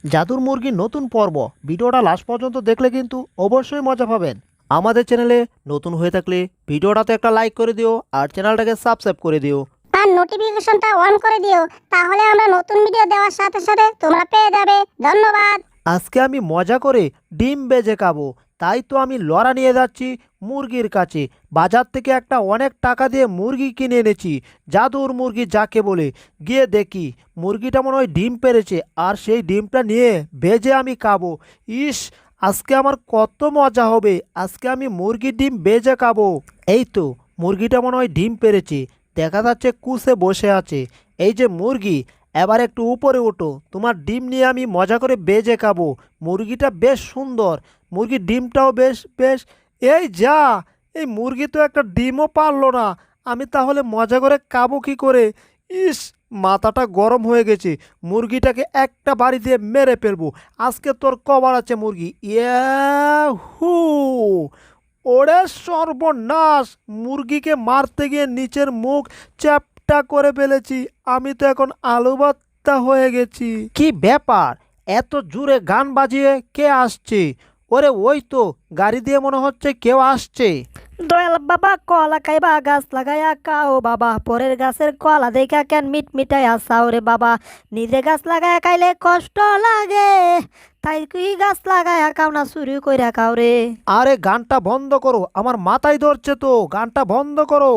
জাদুর মুরগির নতুন পর্ব। ভিডিওটা লাস্ট পর্যন্ত দেখলে কিন্তু অবশ্যই মজা পাবেন। আমাদের চ্যানেলে নতুন হয়ে থাকলে ভিডিওটাতে একটা লাইক করে দিও আর চ্যানেলটাকে সাবস্ক্রাইব করে দিও। আর নোটিফিকেশনটা অন করে দিও, তাহলে আমরা নতুন ভিডিও দেওয়ার সাথে সাথে তোমরা পেয়ে যাবে। ধন্যবাদ। আজকে আমি মজা করে ডিম বেজে খাবো, তাই তো আমি লড়া নিয়ে যাচ্ছি মুরগির কাছে। বাজার থেকে একটা অনেক টাকা দিয়ে মুরগি কিনে এনেছি, জাদুর মুরগি যাকে বলে। গিয়ে দেখি মুরগিটা মনে হয় ডিম পেড়েছে, আর সেই ডিমটা নিয়ে ভেজে আমি খাবো। ইস, আজকে আমার কত মজা হবে। আজকে আমি মুরগির ডিম ভেজে খাবো। এই তো মুরগিটা মনে হয় ডিম পেড়েছে, দেখা যাচ্ছে কুসে বসে আছে। এই যে মুরগি, এবার একটু উপরে ওঠো, তোমার ডিম নিয়ে আমি মজা করে বেজে খাবো। মুরগিটা বেশ সুন্দর, মুরগির ডিমটাও বেশ বেশ। এই যা, এই মুরগি তো একটা ডিমও পারলো না, আমি তাহলে মজা করে খাবো কি করে? ইস, মাথাটা গরম হয়ে গেছে। মুরগিটাকে একটা বাড়ি দিয়ে মেরে ফেলবো। আজকে তোর কবার আছে মুরগি। ইয়াহু! ওরে সর্বনাশ, মুরগিকে মারতে গিয়ে নিচের মুখ চ্যাপটা করে ফেলেছি। আমি তো এখন আলু ভর্তা হয়ে গেছি। কি ব্যাপার, এত জোরে গান বাজিয়ে কে আসছে? ওরে ওই তো, গাড়ি দিয়ে মনে হচ্ছে কেউ আসছে। দয়াল বাবা কলা খাইবা গাছ লাগাইয়া খাও বাবা, পরের গাছের কলা দেখা কেন মিট মিটাইয়া চাও রে বাবা। নিজে গাছ লাগাইয়া খাইলে কষ্ট লাগে, তাই কি গাছ লাগাইয়া খাও না চুরি কইরা খাও রে। আরে গানটা বন্ধ করো, আমার মাথায় ধরছে তো, গানটা বন্ধ করো।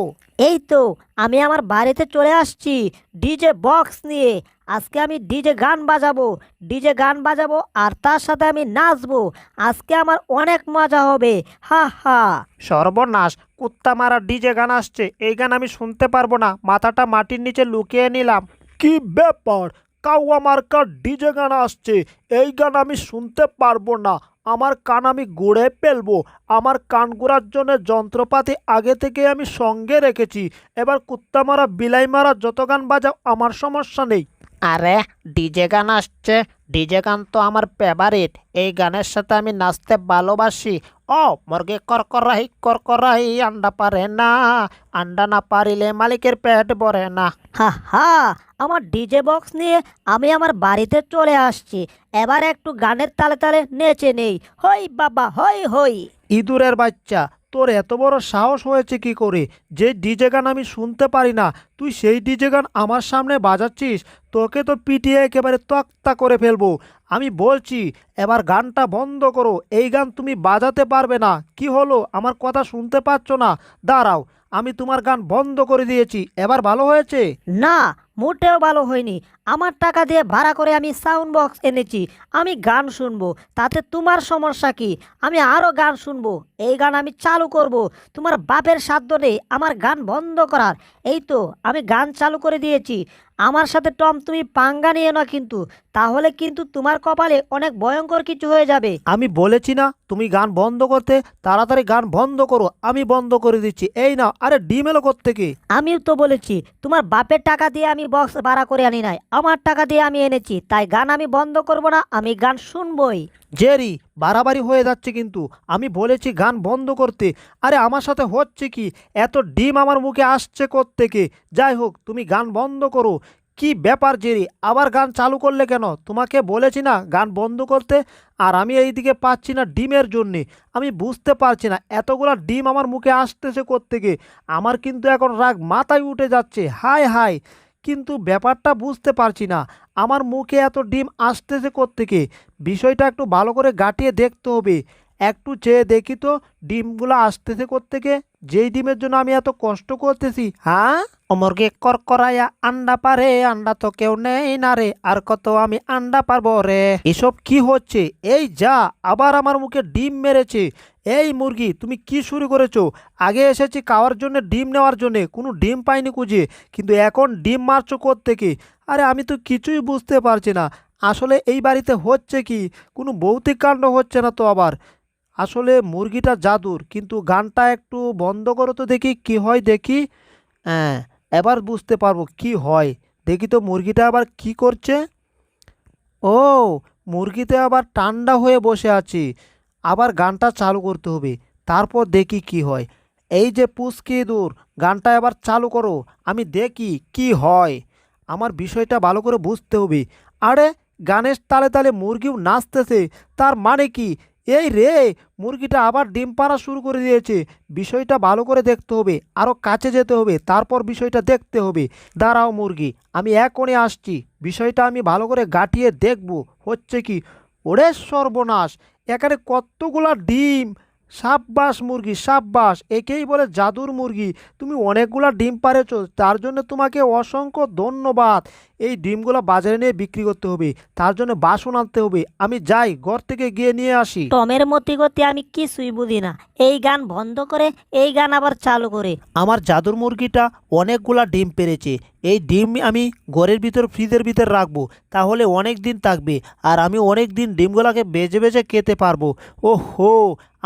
এই তো আমি আমার বাড়িতে চলে আসছি ডিজে বক্স নিয়ে। আজকে আমি ডিজে গান বাজাবো, ডিজে গান বাজাবো আর তার সাথে আমি নাচবো। আজকে আমার অনেক মজা হবে, হা হা। সর্বনাশ, কুত্তা মারা ডিজে গান আসছে, এই গান আমি শুনতে পারবো না। মাথাটা মাটির নিচে লুকিয়ে নিলাম। কি ব্যাপার, কাউয়া মার্কার ডিজে গান আসছে, এই গান আমি শুনতে পারবো না। আমার কান আমি গুঁড়ে ফেলবো। আমার কান গুঁড়ার জন্য যন্ত্রপাতি আগে থেকে আমি সঙ্গে রেখেছি। এবার কুত্তা মারা বিলাই মারা যত গান বাজাও, আমার সমস্যা নেই। আরে ডিজে গান আসছে, ডিজে গান তো আমার ফেভারিট। এই গানের সাথে আমি নাচতে ভালোবাসি। ও মুরগি করকরাহি করকরাহি, আন্ডা পারে না, আন্ডা না পারিলে মালিকের পেট ভরে না। হা হা, আমার ডিজে বক্স নিয়ে আমি আমার বাড়িতে চলে আসছি। এবার একটু গানের তালে তালে নেচে নেই। হই বাবা হই হই। ইঁদুরের বাচ্চা, তোর এত বড় সাহস হয়েছে কি করে? যে ডিজে গান আমি শুনতে পারি না, তুই সেই ডিজে গান আমার সামনে বাজাচ্ছিস? তোকে তো পিটিয়ে একেবারে তক্তা করে ফেলবো। আমি বলছি এবার গানটা বন্ধ করো, এই গান তুমি বাজাতে পারবে না। কি হলো, আমার কথা শুনতে পাচ্ছ না? দাঁড়াও, আমি তোমার গান বন্ধ করে দিয়েছি, এবার ভালো হয়েছে? না, মোটেও ভালো হয়নি। আমার টাকা দিয়ে ভাড়া করে আমি সাউন্ড বক্স এনেছি, আমি গান শুনবো, তাতে তোমার সমস্যা কি? আমি আরও গান শুনবো, এই গান আমি চালু করব। তোমার বাপের সাধ্য নেই আমার গান বন্ধ করার। এই তো আমি গান চালু করে দিয়েছি। আমার সাথে টম তুমি পাঙ্গা নিয়ে না কিন্তু, তাহলে কিন্তু তোমার কপালে অনেক ভয়ঙ্কর কিছু হয়ে যাবে। আমি বলেছি না তুমি গান বন্ধ করতে? তাড়াতাড়ি গান বন্ধ করো, আমি বন্ধ করে দিচ্ছি। এই না, আরে ডিম এলো কোত্থেকে? আমিও তো বলেছি তোমার বাপের টাকা দিয়ে আমি বক্স ভাড়া করে আনি নাই, আমার টাকা দিয়ে আমি এনেছি, তাই গান আমি বন্ধ করব না, আমি গান শুনবই। জেরি, বাড়াবাড়ি হয়ে যাচ্ছে কিন্তু। আমি বলেছি গান বন্ধ করতে, আরে আমার সাথে হচ্ছে কি? এত ডিম আমার মুখে আসছে কোত্থেকে? যাই হোক, তুমি গান বন্ধ করো। কি ব্যাপার জেরি, আবার গান চালু করলে কেন? তোমাকে বলেছি না গান বন্ধ করতে, আর আমি এইদিকে পাচ্ছি না ডিমের জন্যে। আমি বুঝতে পারছি না এতগুলা ডিম আমার মুখে আসতেছে কোত্থেকে। আমার কিন্তু এখন রাগ মাথায় উঠে যাচ্ছে, হায় হায়। কিন্তু ব্যাপারটা বুঝতে পারছি না, আমার মুখে এত ডিম আসতেছে কোত্থেকে। বিষয়টা একটু ভালো করে গাঁটিয়ে দেখতে হবে। একটু চেয়ে দেখি তো ডিমগুলো আসতেছে কোত্থেকে, যেই ডিমের জন্য আমি এত কষ্ট করতেছি। হ্যাঁ, মুরগি করকরায়া আন্ডা পারে, আন্ডা তো কেউ নেই না রে, আর কত আমি আন্ডা পারবো রে। এসব কি হচ্ছে? এই যা, আবার আমার মুখে ডিম মেরেছে। এই মুরগি, তুমি কি শুরু করেছো? আগে এসেছি খাওয়ার জন্য, ডিম নেওয়ার জন্য, কোনো ডিম পাইনি খুঁজে, কিন্তু এখন ডিম মারছো কোত্থেকে? আরে আমি তো কিছুই বুঝতে পারছি না। আসলে এই বাড়িতে হচ্ছে কি? কোনো ভৌতিক কাণ্ড হচ্ছে না তো আবার? আসলে মুরগিটা জাদুর, কিন্তু গানটা একটু বন্ধ করো তো দেখি কি হয় দেখি। হ্যাঁ, এবার বুঝতে পারবো কি হয়। দেখি তো মুরগিটা আবার কি করছে। ও, মুরগিতে আবার ঠান্ডা হয়ে বসে আছে। আবার গানটা চালু করতে হবে, তারপর দেখি কি হয়। এই যে পুচকি দূর, গানটা এবার চালু করো, আমি দেখি কি হয়। আমার বিষয়টা ভালো করে বুঝতে হবে। আরে গানের তালে তালে মুরগিও নাচতেছে, তার মানে কি? এই রে, মুরগিটা আবার ডিম পাড়া শুরু করে দিয়েছে। বিষয়টা ভালো করে দেখতে হবে, আরও কাছে যেতে হবে, তারপর বিষয়টা দেখতে হবে। দাঁড়াও মুরগি, আমি এখনই আসছি, বিষয়টা আমি ভালো করে গাঁটিয়ে দেখব হচ্ছে কি। ওরে সর্বনাশ, এখানে কতগুলা ডিম! সাব্বাস মুরগি, সাব্বাস, একেই বলে জাদুর মুরগি। তুমি অনেকগুলা ডিম পাড়েছো, তার জন্য তোমাকে অসংখ্য ধন্যবাদ। এই ডিমগুলো বাজারে নিয়ে বিক্রি করতে হবে, তার জন্য বাসন আনতে হবে। আমি যাই, ঘর থেকে গিয়ে নিয়ে আসি। টমের মতি গতি আমি কিছুই বুঝি না, এই গান বন্ধ করে এই গান আবার চালু করে। আমার জাদুর মুরগিটা অনেকগুলা ডিম পেড়েছে। এই ডিম আমি ঘরের ভিতর ফ্রিজের ভিতর রাখবো, তাহলে অনেক দিন থাকবে, আর আমি অনেক দিন ডিমগুলোকে বেজে বেজে খেতে পারবো। ওহো,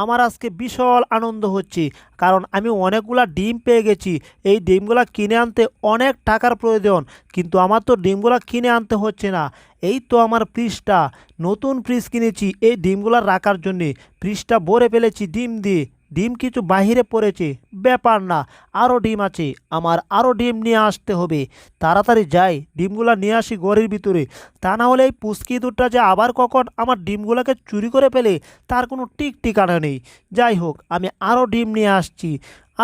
আমার আজকে বিশাল আনন্দ হচ্ছে, কারণ আমি অনেকগুলা ডিম পেয়ে গেছি। এই ডিমগুলা কিনে আনতে অনেক টাকার প্রয়োজন, কিন্তু আমার তো ডিমগুলা কিনে আনতে হচ্ছে না। এই তো আমার ফ্রিজটা, নতুন ফ্রিজ কিনেছি এই ডিমগুলা রাখার জন্যে। ফ্রিজটা ভরে ফেলেছি ডিম দিয়ে। ডিম কিছু বাহিরে পড়েছে, ব্যাপার না, আরও ডিম আছে, আমার আরও ডিম নিয়ে আসতে হবে। তাড়াতাড়ি যাই, ডিমগুলা নিয়ে আসি ঘরের ভিতরে। তা না হলে এই পুচকি দুধটা যে আবার কখন আমার ডিমগুলোকে চুরি করে ফেলে, তার কোনো ঠিক ঠিকানা নেই। যাই হোক, আমি আরও ডিম নিয়ে আসছি।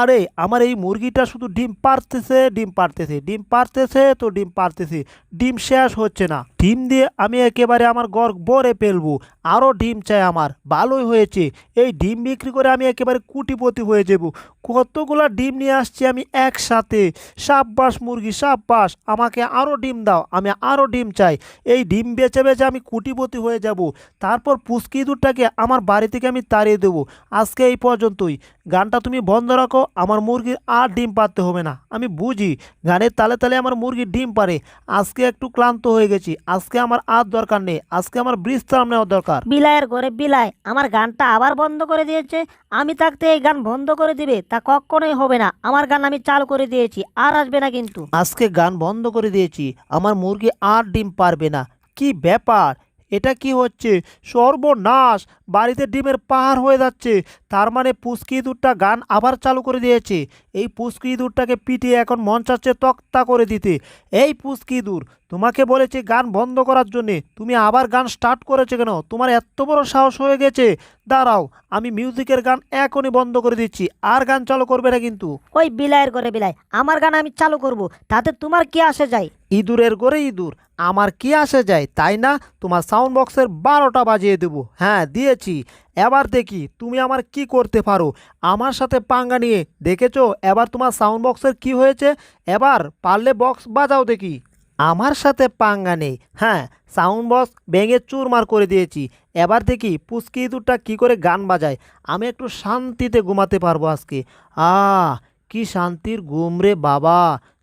আরে আমার এই মুরগিটা শুধু ডিম পারতেছে, ডিম পারতেছে, ডিম পারতেছে তো ডিম পারতেছে, ডিম শেষ হচ্ছে না। ডিম দিয়ে আমি একেবারে আমার ঘর ভরে ফেলবো। আরও ডিম চাই আমার। ভালোই হয়েছে, এই ডিম বিক্রি করে আমি একেবারে কোটিপতি হয়ে যাব। কতগুলা ডিম নিয়ে আসছি আমি একসাথে। সাব্বাস মুরগি, সাব্বাস, আমাকে আরও ডিম দাও, আমি আরও ডিম চাই। এই ডিম বেচে বেচে আমি কোটিপতি হয়ে যাব। তারপর পুচকি দুধটাকে আমার বাড়ি থেকে আমি তাড়িয়ে দেবো। আজকে এই পর্যন্তই। গানটা তুমি বন্ধ রাখো, আমার মুরগির আর ডিম পারতে হবে না। আমি বুঝি গানের তালে তালে আমার মুরগি ডিম পারে। আজকে একটু ক্লান্ত হয়ে গেছি, আজকে আমার আর দরকার নেই, আজকে আমার বিশ্রাম নেওয়ার দরকার। বিলায়ের ঘরে বিলাই আমার গানটা আবার বন্ধ করে দিয়েছে। আমি থাকতে এই গান বন্ধ করে দিবে তা কখনোই হবে না। আমার গান আমি চালু করে দিয়েছি, আর আসবে না কিন্তু। আজকে গান বন্ধ করে দিয়েছি, আমার মুরগি আর ডিম পারবে না। কি ব্যাপার, এটা কি হচ্ছে? সর্বনাশ, বাড়িতে ডিমের পাহাড় হয়ে যাচ্ছে। তার মানে পুচকি ইঁদুরটা গান আবার চালু করে দিয়েছে। এই পুচকি ইঁদুরটাকে পিটিয়ে এখন মন চাচ্ছে তক্তা করে দিতে। এই পুচকি ইঁদুর, তোমাকে বলেছে গান বন্ধ করার জন্যে, তুমি আবার গান স্টার্ট করেছে কেন? তোমার এত বড় সাহস হয়ে গেছে? দাঁড়াও, আমি মিউজিকের গান এখনই বন্ধ করে দিচ্ছি, আর গান চালু করবে না কিন্তু। ওই বিলায়ের ঘরে বিলাই, আমার গান আমি চালু করব, তাতে তোমার কি আসে যায়? ইঁদুরের ঘরে ইঁদুর, আমার কি আসে যায়, তাই না? তোমার সাউন্ড বক্সের 12টা বাজিয়ে দেবো। হ্যাঁ, দিয়েছি। এবার দেখি তুমি আমার কি করতে পারো। আমার সাথে পাঙ্গা নিয়ে দেখেছো, এবার তোমার সাউন্ড বক্সের কি হয়েছে? এবার পারলে বক্স বাজাও দেখি। আমার সাথে পাঙ্গা নেই, হ্যাঁ, সাউন্ড বক্স ভেঙে চুরমার করে দিয়েছি। এবার দেখি পুচকি ইঁদুরটা কী করে গান বাজায়। আমি একটু শান্তিতে ঘুমাতে পারবো আজকে। কি শান্তির ঘুম রে বাবা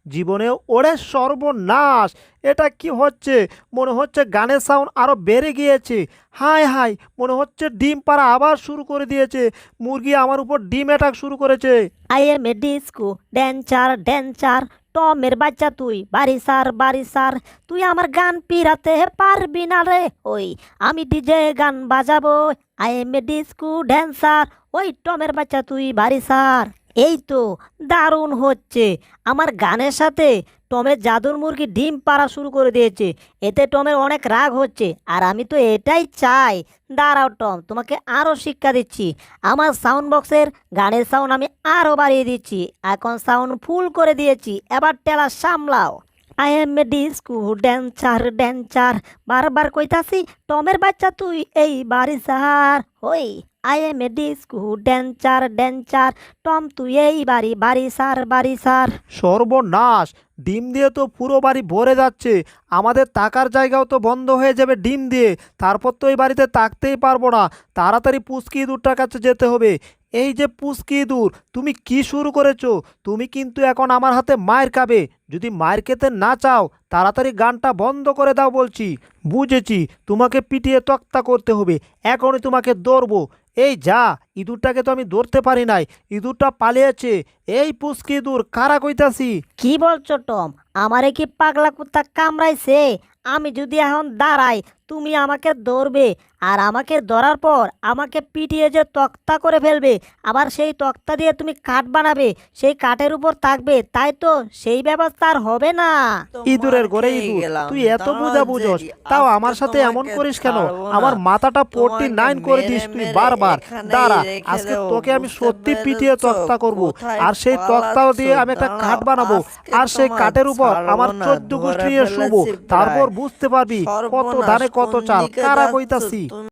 জীবনেও। ওরে সর্বনাশ, এটা কি হচ্ছে? মনে হচ্ছে গানের সাউন্ড আরও বেড়ে গিয়েছে। হায় হায়, মনে হচ্ছে ডিম পাড়া আবার শুরু করে দিয়েছে। মুরগি আমার উপর ডিম অ্যাটাক শুরু করেছে। I am a disco dancer dancer, টমের বাচ্চা তুই বাড়ি সার বাড়ি সার, তুই আমার গান পিরাতে পারবি না রে। ওই আমি ডিজে গান বাজাবো, I am a disco dancer, ওই টমের বাচ্চা তুই বাড়ি সার। এই তো দারুণ হচ্ছে। আমার গানের সাথে টমের জাদুর মুরগি ডিম পাড়া শুরু করে দিয়েছে। এতে টমের অনেক রাগ হচ্ছে, আর আমি তো এটাই চাই। দাঁড়াও টম, তোমাকে আরও শিক্ষা দিচ্ছি। আমার সাউন্ড বক্সের গানের সাউন্ড আমি আরও বাড়িয়ে দিচ্ছি, এখন সাউন্ড ফুল করে দিয়েছি। এবার টেলা সামলাও। I am a disco dancer dancer, বারবার কইতাছি টমের বাচ্চা তুই এই বাড়ি সার। ওই I am a disco dancer dancer, Tom তুই এই বাড়ি বাড়ি সার বাড়ি সার। সর্বনাশ, ডিম দিয়ে তো পুরো বাড়ি ভরে যাচ্ছে। আমাদের থাকার জায়গাও তো বন্ধ হয়ে যাবে ডিম দিয়ে। তারপর তো এই বাড়িতে থাকতেই পারবো না। তাড়াতাড়ি পুচকি ইঁদুরটার কাছে যেতে হবে। এই যে পুচকি ইঁদুর, তুমি কি শুরু করেছো? তুমি কিন্তু এখন আমার হাতে মায়ের খাবে। যদি মায়ের খেতে না চাও, তাড়াতাড়ি গানটা বন্ধ করে দাও বলছি। বুঝেছি, তোমাকে পিটিয়ে তক্তা করতে হবে। এখনই তোমাকে ধরবো। এই যা, ইঁদুরটাকে তো আমি ধরতে পারি নাই, ইঁদুরটা পালিয়েছে। এই পুচকি ইঁদুর, কারা কইতাছি? কি বলছো টম? আমারে কি পাগলা কুত্তা কামড়াইছে? আমি যদি এখন দাঁড়াই তুমি আমাকে ধরবে, আর আমাকে ধরার পর আমাকে পিটিয়ে যে তক্তা করে ফেলবে, আবার সেই তক্তা দিয়ে তুমি কাঠ বানাবে, সেই কাঠের উপর থাকবে, তাই তো? সেই ব্যবস্থা আর হবে না। ইঁদুরের ঘরে ইঁদুর, তুই এত বোঝা বুঝোস, তাও আমার সাথে এমন করিস কেন? আমার মাথাটা 49 করে দিস তুই বারবার। দাঁড়া, আজকে তোকে আমি সত্যি পিটিয়ে তক্তা করব, আর সেই তক্তাও দিয়ে আমি একটা কাঠ বানাবো, আর সেই কাঠের উপর আমার 14 গোষ্ঠী নিয়ে শুবো। তারপর বুঝতে পারবি কত ধানে কত চাল, কারা কইতাছি।